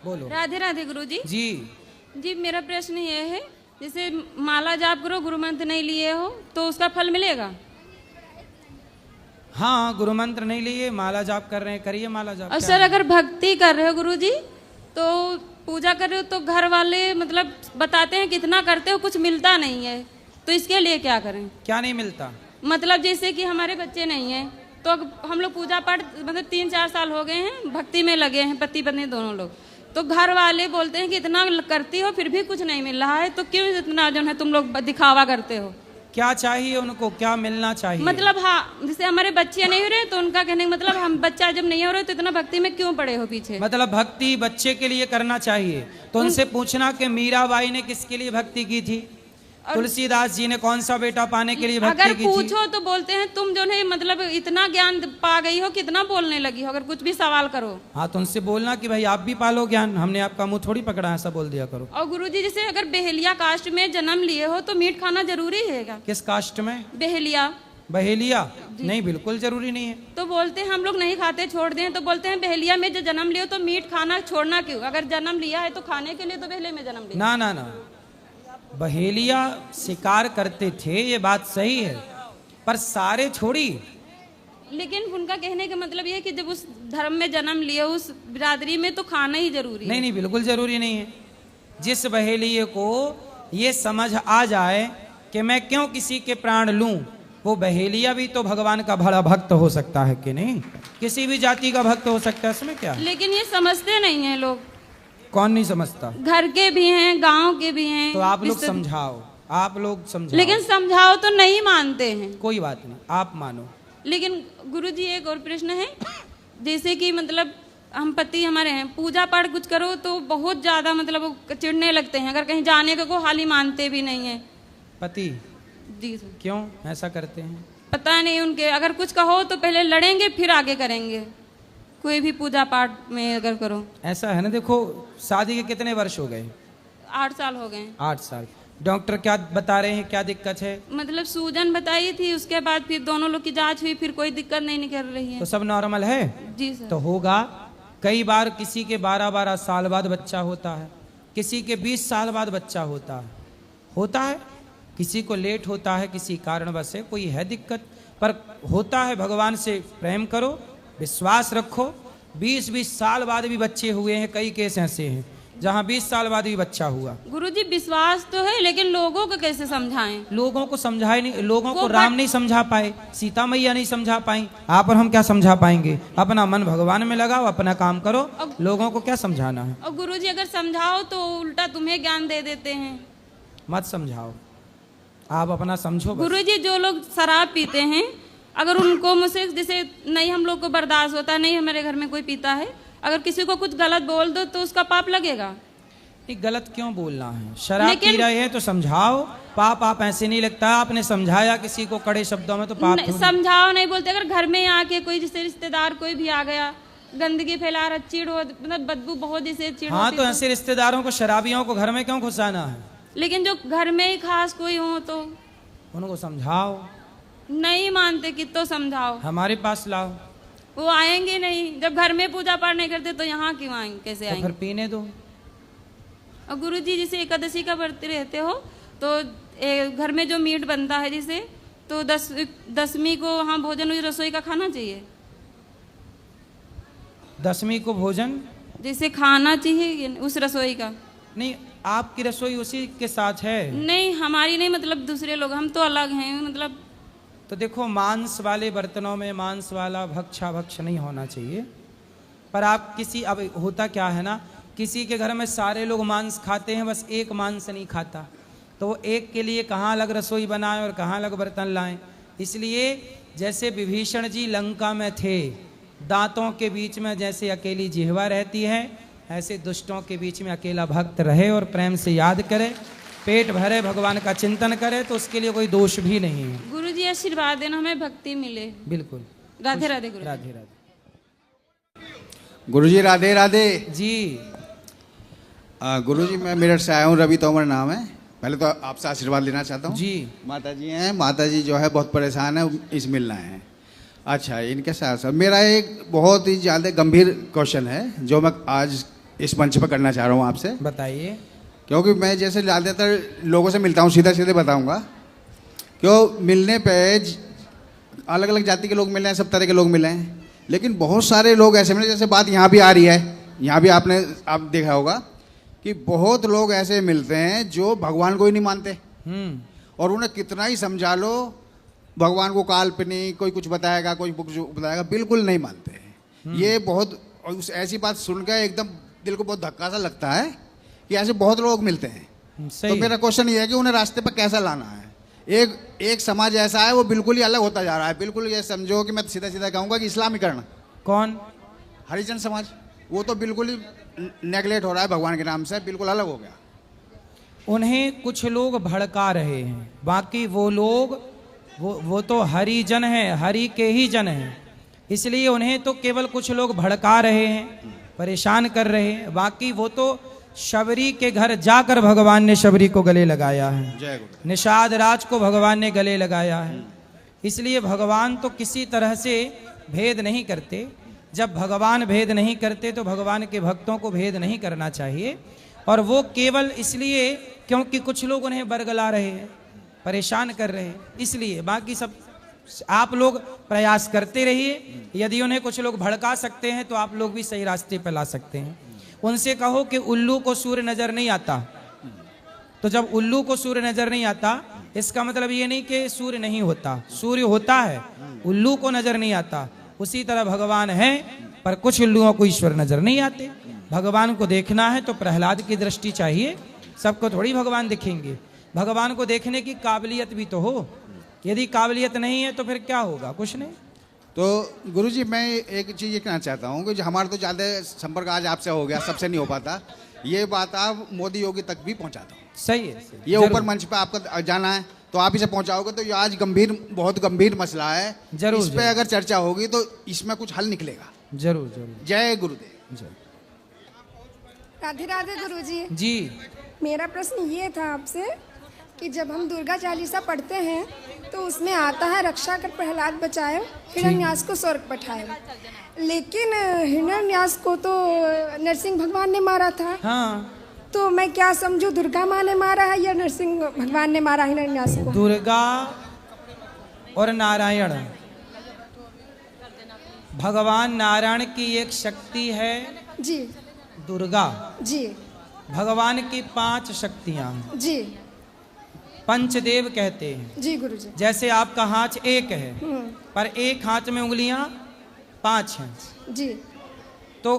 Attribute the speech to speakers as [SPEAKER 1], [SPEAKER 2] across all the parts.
[SPEAKER 1] बोलो।
[SPEAKER 2] राधे राधे गुरुजी।
[SPEAKER 1] जी
[SPEAKER 2] जी मेरा प्रश्न ये है, जैसे माला जाप करो, गुरु मंत्र नहीं लिए हो तो उसका फल मिलेगा?
[SPEAKER 1] हाँ, गुरु मंत्र नहीं लिए, माला जाप कर रहे हैं, करिए माला जाप।
[SPEAKER 2] और
[SPEAKER 1] क्या
[SPEAKER 2] सर
[SPEAKER 1] है?
[SPEAKER 2] अगर भक्ति कर रहे हो गुरुजी, तो पूजा कर रहे हो तो घर वाले मतलब बताते हैं कितना करते हो, कुछ मिलता नहीं है, तो इसके लिए क्या करें?
[SPEAKER 1] क्या नहीं मिलता?
[SPEAKER 2] मतलब जैसे कि हमारे बच्चे नहीं हैं, तो हम लोग पूजा पाठ मतलब 3-4 साल हो गए हैं, भक्ति में लगे हैं, पति पत्नी दोनों लोग, तो घर वाले बोलते हैं कि इतना करती हो फिर भी कुछ नहीं मिल रहा है, तो क्यों इतना जो है तुम लोग दिखावा करते हो?
[SPEAKER 1] क्या चाहिए उनको, क्या मिलना चाहिए?
[SPEAKER 2] मतलब हाँ, जैसे हमारे बच्चे नहीं हो रहे तो उनका कहने का मतलब हम बच्चा जब नहीं हो रहे तो इतना भक्ति में क्यों पड़े हो पीछे?
[SPEAKER 1] मतलब भक्ति बच्चे के लिए करना चाहिए, तो उनसे पूछना कि मीराबाई ने किसके लिए भक्ति की थी, तुलसीदास जी ने कौन सा बेटा पाने के लिए भक्ति
[SPEAKER 2] अगर
[SPEAKER 1] की थी?
[SPEAKER 2] पूछो तो बोलते हैं तुम जो है मतलब इतना ज्ञान पा गई हो, कितना बोलने लगी हो, अगर कुछ भी सवाल करो।
[SPEAKER 1] हाँ, तो उनसे बोलना कि भाई आप भी पालो ज्ञान, हमने आपका मुंह थोड़ी पकड़ा है, ऐसा बोल दिया करो।
[SPEAKER 2] और गुरुजी जैसे अगर बेहलिया कास्ट में जन्म लिए हो तो मीट खाना जरूरी है क्या?
[SPEAKER 1] किस कास्ट में?
[SPEAKER 2] बेहलिया।
[SPEAKER 1] बहेलिया? नहीं, बिल्कुल जरूरी नहीं है।
[SPEAKER 2] तो बोलते हैं हम लोग नहीं खाते, छोड़ दें, तो बोलते हैं बहेलिया में जो जन्म लियो तो मीट खाना छोड़ना क्यों? अगर जन्म लिया है तो खाने के लिए, तो बहेले में जन्म लिया।
[SPEAKER 1] ना ना ना, बहेलिया शिकार करते थे, ये बात सही है, पर सारे छोड़ी।
[SPEAKER 2] लेकिन उनका कहने का मतलब ये है कि जब उस धर्म में जन्म लिए, उस बिरादरी में, तो खाना ही जरूरी है।
[SPEAKER 1] नहीं नहीं, बिल्कुल जरूरी नहीं है। जिस बहेलिये को ये समझ आ जाए कि मैं क्यों किसी के प्राण लूं, वो बहेलिया भी तो भगवान का बड़ा भक्त हो सकता है कि नहीं? किसी भी जाति का भक्त हो सकता है, इसमें क्या है?
[SPEAKER 2] लेकिन ये समझते नहीं है लोग।
[SPEAKER 1] कौन नहीं समझता?
[SPEAKER 2] घर के भी हैं, गांव के भी हैं।
[SPEAKER 1] तो आप लोग समझाओ, आप लोग समझाओ।
[SPEAKER 2] लेकिन समझाओ तो नहीं मानते हैं।
[SPEAKER 1] कोई बात नहीं, आप मानो।
[SPEAKER 2] लेकिन गुरुजी एक और प्रश्न है, जैसे कि मतलब हम पति हमारे हैं, पूजा पाठ कुछ करो तो बहुत ज्यादा मतलब वो चिढ़ने लगते हैं, अगर कहीं जाने को हाल ही मानते भी नहीं है।
[SPEAKER 1] पति?
[SPEAKER 2] जी सर।
[SPEAKER 1] क्यों ऐसा करते हैं?
[SPEAKER 2] पता नहीं उनके, अगर कुछ कहो तो पहले लड़ेंगे फिर आगे करेंगे, कोई भी पूजा पाठ में अगर करो।
[SPEAKER 1] ऐसा है ना, देखो शादी के कितने वर्ष हो गए?
[SPEAKER 2] 8 साल हो गए।
[SPEAKER 1] 8 साल। डॉक्टर क्या बता रहे हैं, क्या दिक्कत है?
[SPEAKER 2] मतलब सूजन बताई थी, उसके बाद फिर दोनों लोग की जांच हुई, फिर कोई दिक्कत नहीं निकल रही है।
[SPEAKER 1] तो सब नॉर्मल है?
[SPEAKER 2] जी सर।
[SPEAKER 1] तो होगा। कई बार किसी के 12-12 साल बाद बच्चा होता है, किसी के 20 साल बाद बच्चा होता है, किसी को लेट होता है, किसी कारणवश है, कोई है दिक्कत, पर होता है। भगवान से प्रेम करो, विश्वास रखो। 20-20 साल बाद भी बच्चे हुए हैं, कई केस ऐसे हैं जहां 20 साल बाद भी बच्चा हुआ।
[SPEAKER 2] गुरुजी विश्वास तो है, लेकिन लोगों को कैसे समझाएं?
[SPEAKER 1] लोगों को समझाए नहीं, लोगों को राम नहीं समझा पाए, सीता मैया नहीं समझा पाई, आप और हम क्या समझा पाएंगे? अपना मन भगवान में लगाओ, अपना काम करो, लोगों को क्या समझाना है?
[SPEAKER 2] और गुरुजी अगर समझाओ तो उल्टा तुम्हें ज्ञान दे देते हैं।
[SPEAKER 1] मत समझाओ, आप अपना समझो बस।
[SPEAKER 2] गुरुजी जो लोग शराब पीते हैं, अगर उनको मुझसे जैसे नहीं हम लोग को बर्दाश्त होता, नहीं हमारे घर में कोई पीता है, अगर किसी को कुछ गलत बोल दो तो उसका पाप लगेगा?
[SPEAKER 1] नहीं, गलत क्यों बोलना है? शराब पी रहे हैं तो समझाओ, पाप आप ऐसे नहीं लगता। आपने समझाया किसी को कड़े शब्दों में तो पाप
[SPEAKER 2] नहीं, समझाओ नहीं बोलते। अगर घर में आके कोई जैसे रिश्तेदार कोई भी आ गया, गंदगी फैला रहा, चिड़ हो, मतलब बदबू बहुत जैसे चिड़
[SPEAKER 1] हाँ,
[SPEAKER 2] होती
[SPEAKER 1] तो ऐसे रिश्तेदारों को, शराबियों को घर में क्यों घुसाना है?
[SPEAKER 2] लेकिन जो घर में ही खास कोई हो तो
[SPEAKER 1] उनको समझाओ।
[SPEAKER 2] नहीं मानते, कितो समझाओ।
[SPEAKER 1] हमारे पास लाओ।
[SPEAKER 2] वो आएंगे नहीं, जब घर में पूजा पाठ नहीं करते तो यहाँ क्यों आएंगे, कैसे
[SPEAKER 1] तो
[SPEAKER 2] आएंगे?
[SPEAKER 1] फिर पीने दो।
[SPEAKER 2] और गुरुजी जैसे एकादशी का व्रत रहते हो तो घर में जो मीट बनता है जैसे, तो 10वीं को वहाँ भोजन उस रसोई का खाना चाहिए।
[SPEAKER 1] 10वीं को भोजन
[SPEAKER 2] जैसे खाना चाहिए उस रसोई का।
[SPEAKER 1] नहीं, आपकी रसोई उसी के साथ है?
[SPEAKER 2] नहीं, हमारी नहीं, मतलब दूसरे लोग, हम तो अलग हैं मतलब।
[SPEAKER 1] तो देखो, मांस वाले बर्तनों में मांस वाला भक्ष नहीं होना चाहिए। पर आप किसी, अब होता क्या है ना, किसी के घर में सारे लोग मांस खाते हैं, बस एक मांस नहीं खाता, तो वो एक के लिए कहाँ अलग रसोई बनाएं और कहाँ अलग बर्तन लाएं। इसलिए जैसे विभीषण जी लंका में थे, दांतों के बीच में जैसे अकेली जिह्वा रहती है, ऐसे दुष्टों के बीच में अकेला भक्त रहे और प्रेम से याद करे, पेट भरे, भगवान का चिंतन करे, तो उसके लिए कोई दोष भी नहीं है।
[SPEAKER 2] गुरुजी आशीर्वाद देना, हमें भक्ति मिले।
[SPEAKER 1] बिल्कुल।
[SPEAKER 2] राधे राधे गुरु।
[SPEAKER 1] राधे राधे
[SPEAKER 3] गुरुजी, राधे राधे
[SPEAKER 1] जी।
[SPEAKER 3] गुरुजी, मैं मेरठ से आया हूँ, रवि तोमर नाम है। पहले तो आपसे आशीर्वाद लेना चाहता हूँ
[SPEAKER 1] जी।
[SPEAKER 3] माता जी हैं, माता जी जो है बहुत परेशान है, इस मिलना है। अच्छा, इनके साथ साथ मेरा एक बहुत ही ज़्यादा गंभीर क्वेश्चन है जो मैं आज इस मंच पर करना चाह रहा हूँ आपसे,
[SPEAKER 1] बताइए।
[SPEAKER 3] क्योंकि मैं जैसे ज़्यादातर लोगों से मिलता हूँ, सीधा सीधे बताऊँगा। क्यों मिलने पे अलग अलग जाति के लोग मिले हैं, सब तरह के लोग मिले हैं, लेकिन बहुत सारे लोग ऐसे मिले, जैसे बात यहाँ भी आ रही है, यहाँ भी आप देखा होगा कि बहुत लोग ऐसे मिलते हैं जो भगवान को ही नहीं मानते, और उन्हें कितना ही समझा लो भगवान को काल्पनिक, कोई कुछ बताएगा, कोई कुछ बताएगा, बिल्कुल नहीं मानते। ये बहुत, और उस ऐसी बात सुनकर एकदम दिल को बहुत धक्का सा लगता है कि ऐसे बहुत लोग मिलते हैं। तो मेरा क्वेश्चन ये है कि उन्हें रास्ते पर कैसा लाना है। एक समाज ऐसा है वो बिल्कुल ही अलग होता जा रहा है, बिल्कुल ये समझो कि मैं सीधा सीधा कहूँगा कि इस्लामीकरण।
[SPEAKER 1] कौन?
[SPEAKER 3] हरिजन समाज, वो तो बिल्कुल ही नेगलेक्ट हो रहा है भगवान के नाम से, बिल्कुल अलग हो गया।
[SPEAKER 1] उन्हें कुछ लोग भड़का रहे हैं, बाकी वो लोग वो तो हरिजन हैं, हरि के ही जन हैं, इसलिए उन्हें तो केवल कुछ लोग भड़का रहे हैं, परेशान कर रहे हैं, बाकी वो तो शबरी के घर जाकर भगवान ने शबरी को गले लगाया है,
[SPEAKER 3] जय गुरु।
[SPEAKER 1] निषाद राज को भगवान ने गले लगाया है। इसलिए भगवान तो किसी तरह से भेद नहीं करते। जब भगवान भेद नहीं करते तो भगवान के भक्तों को भेद नहीं करना चाहिए, और वो केवल इसलिए क्योंकि कुछ लोग उन्हें बरगला रहे हैं, परेशान कर रहे हैं, इसलिए। बाकी सब आप लोग प्रयास करते रहिए, यदि उन्हें कुछ लोग भड़का सकते हैं तो आप लोग भी सही रास्ते पर ला सकते हैं। उनसे कहो कि उल्लू को सूर्य नजर नहीं आता, तो जब उल्लू को सूर्य नजर नहीं आता, इसका मतलब ये नहीं कि सूर्य नहीं होता, सूर्य होता है, उल्लू को नजर नहीं आता। उसी तरह भगवान है, पर कुछ उल्लुओं को ईश्वर नजर नहीं आते। भगवान को देखना है तो प्रहलाद की दृष्टि चाहिए, सबको थोड़ी भगवान दिखेंगे। भगवान को देखने की काबिलियत भी तो हो, यदि काबिलियत नहीं है तो फिर क्या होगा, कुछ नहीं।
[SPEAKER 3] तो गुरुजी मैं एक चीज़ ये कहना चाहता हूँ कि जो हमारा तो ज़्यादा संपर्क आज आपसे हो गया, सबसे नहीं हो पाता, ये बात आप मोदी योगी तक भी पहुँचा दो।
[SPEAKER 1] सही है,
[SPEAKER 3] ये ऊपर मंच पे आपका जाना है तो आप इसे पहुँचाओगे तो ये आज बहुत गंभीर मसला है,
[SPEAKER 1] जरूर,
[SPEAKER 3] इस पे अगर चर्चा होगी तो इसमें कुछ हल निकलेगा।
[SPEAKER 1] जरूर जरूर।
[SPEAKER 3] जय गुरुदेव।
[SPEAKER 1] जय।
[SPEAKER 4] राधे राधे गुरुजी।
[SPEAKER 1] जी।
[SPEAKER 4] मेरा प्रश्न ये था आपसे कि जब हम दुर्गा चालीसा पढ़ते हैं तो उसमें आता है रक्षा कर प्रहलाद बचाए, हिरण्यास को स्वर्ग पठाए, लेकिन हिरण्यास को तो नरसिंह भगवान ने मारा था।
[SPEAKER 1] हाँ,
[SPEAKER 4] तो मैं क्या समझूं, दुर्गा माँ ने मारा है या नरसिंह भगवान ने मारा हिरण्यास को?
[SPEAKER 1] दुर्गा और नारायण, भगवान नारायण की एक शक्ति है
[SPEAKER 4] जी
[SPEAKER 1] दुर्गा,
[SPEAKER 4] जी
[SPEAKER 1] भगवान की 5 शक्तियां
[SPEAKER 4] जी
[SPEAKER 1] पंचदेव कहते हैं।
[SPEAKER 4] जी गुरुजी।
[SPEAKER 1] जैसे आपका हाथ एक है, पर एक हाथ में उंगलियां 5 हैं,
[SPEAKER 4] जी
[SPEAKER 1] तो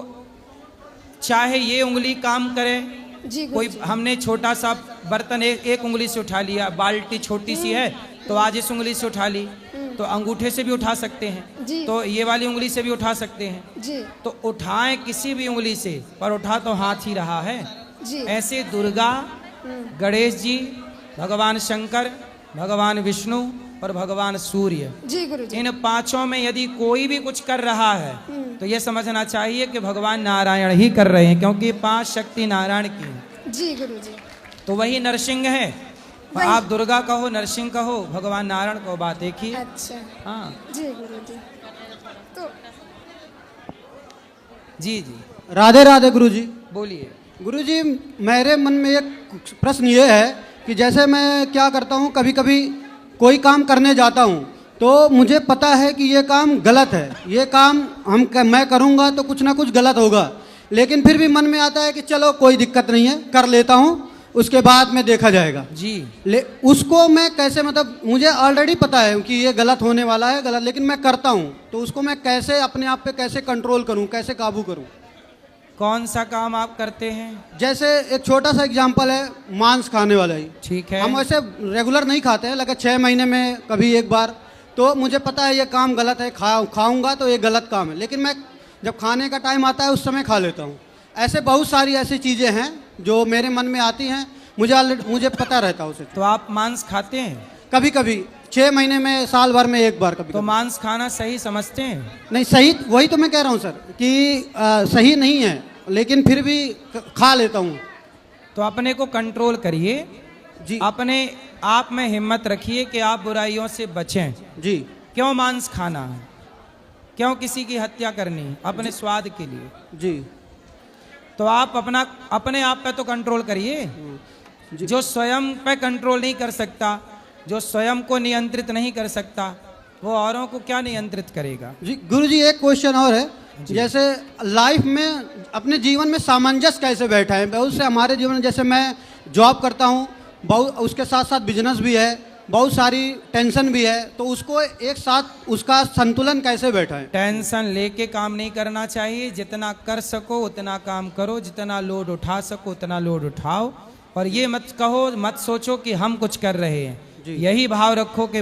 [SPEAKER 1] चाहे ये उंगली काम करे,
[SPEAKER 4] जी
[SPEAKER 1] कोई
[SPEAKER 4] गुरुजी।
[SPEAKER 1] हमने छोटा सा बर्तन एक उंगली से उठा लिया, बाल्टी छोटी सी है तो आज इस उंगली से उठा ली, तो अंगूठे से भी उठा सकते हैं,
[SPEAKER 4] जी।
[SPEAKER 1] तो ये वाली उंगली से भी उठा सकते हैं।
[SPEAKER 4] जी
[SPEAKER 1] तो उठाएं किसी भी उंगली से, पर उठा तो हाथ ही रहा है।
[SPEAKER 4] जी
[SPEAKER 1] ऐसे दुर्गा, गणेश जी, भगवान शंकर, भगवान विष्णु और भगवान सूर्य,
[SPEAKER 4] जी गुरुजी।
[SPEAKER 1] इन 5 में यदि कोई भी कुछ कर रहा है तो ये समझना चाहिए कि भगवान नारायण ही कर रहे हैं, क्योंकि 5 शक्ति नारायण की है।
[SPEAKER 4] जी गुरुजी।
[SPEAKER 1] तो वही नरसिंह है, आप दुर्गा कहो, नरसिंह कहो, भगवान नारायण को, बात एक ही है।
[SPEAKER 4] अच्छा।
[SPEAKER 1] हाँ
[SPEAKER 4] जी गुरुजी। तो
[SPEAKER 1] जी जी,
[SPEAKER 5] राधे राधे गुरुजी।
[SPEAKER 1] बोलिए।
[SPEAKER 5] गुरुजी मेरे मन में एक प्रश्न ये है कि जैसे मैं क्या करता हूँ, कभी कभी कोई काम करने जाता हूँ तो मुझे पता है कि ये काम गलत है, ये काम मैं करूँगा तो कुछ ना कुछ गलत होगा, लेकिन फिर भी मन में आता है कि चलो कोई दिक्कत नहीं है, कर लेता हूँ, उसके बाद में देखा जाएगा।
[SPEAKER 1] जी।
[SPEAKER 5] उसको मैं कैसे, मतलब मुझे ऑलरेडी पता है कि ये गलत होने वाला है, गलत, लेकिन मैं करता हूँ, तो उसको मैं कैसे अपने आप पे कैसे कंट्रोल करूँ, कैसे काबू करूँ?
[SPEAKER 1] कौन सा काम आप करते हैं?
[SPEAKER 5] जैसे एक छोटा सा एग्जांपल है, मांस खाने वाला ही।
[SPEAKER 1] ठीक है।
[SPEAKER 5] हम वैसे रेगुलर नहीं खाते हैं, लगे 6 महीने में कभी एक बार, तो मुझे पता है ये काम गलत है, खाऊंगा तो ये गलत काम है, लेकिन मैं जब खाने का टाइम आता है उस समय खा लेता हूँ। ऐसे बहुत सारी ऐसी चीज़ें हैं जो मेरे मन में आती हैं, मुझे पता रहता है उसे।
[SPEAKER 1] तो आप मांस खाते हैं?
[SPEAKER 5] कभी कभी 6 महीने में, साल भर में एक बार कभी।
[SPEAKER 1] तो मांस खाना सही समझते हैं?
[SPEAKER 5] नहीं, सही वही तो मैं कह रहा हूँ सर कि सही नहीं है, लेकिन फिर भी खा लेता हूँ।
[SPEAKER 1] तो अपने को कंट्रोल करिए
[SPEAKER 5] जी।
[SPEAKER 1] अपने आप में हिम्मत रखिए कि आप बुराइयों से बचें।
[SPEAKER 5] जी।
[SPEAKER 1] क्यों मांस खाना है, क्यों किसी की हत्या करनी अपने स्वाद के लिए?
[SPEAKER 5] जी।
[SPEAKER 1] तो आप अपने आप पे तो कंट्रोल करिए। जो स्वयं पे कंट्रोल नहीं कर सकता, जो स्वयं को नियंत्रित नहीं कर सकता, वो औरों को क्या नियंत्रित करेगा।
[SPEAKER 5] जी गुरु जी, एक क्वेश्चन और है, जैसे लाइफ में अपने जीवन में सामंजस्य कैसे बैठा है। बहुत से हमारे जीवन में, जैसे मैं जॉब करता हूँ, बहुत उसके साथ साथ बिजनेस भी है, बहुत सारी टेंशन भी है, तो उसको एक साथ उसका संतुलन कैसे बैठा है।
[SPEAKER 1] टेंशन लेके काम नहीं करना चाहिए, जितना कर सको उतना काम करो, जितना लोड उठा सको उतना लोड उठाओ, और ये मत कहो, मत सोचो कि हम कुछ कर रहे हैं। यही भाव रखो कि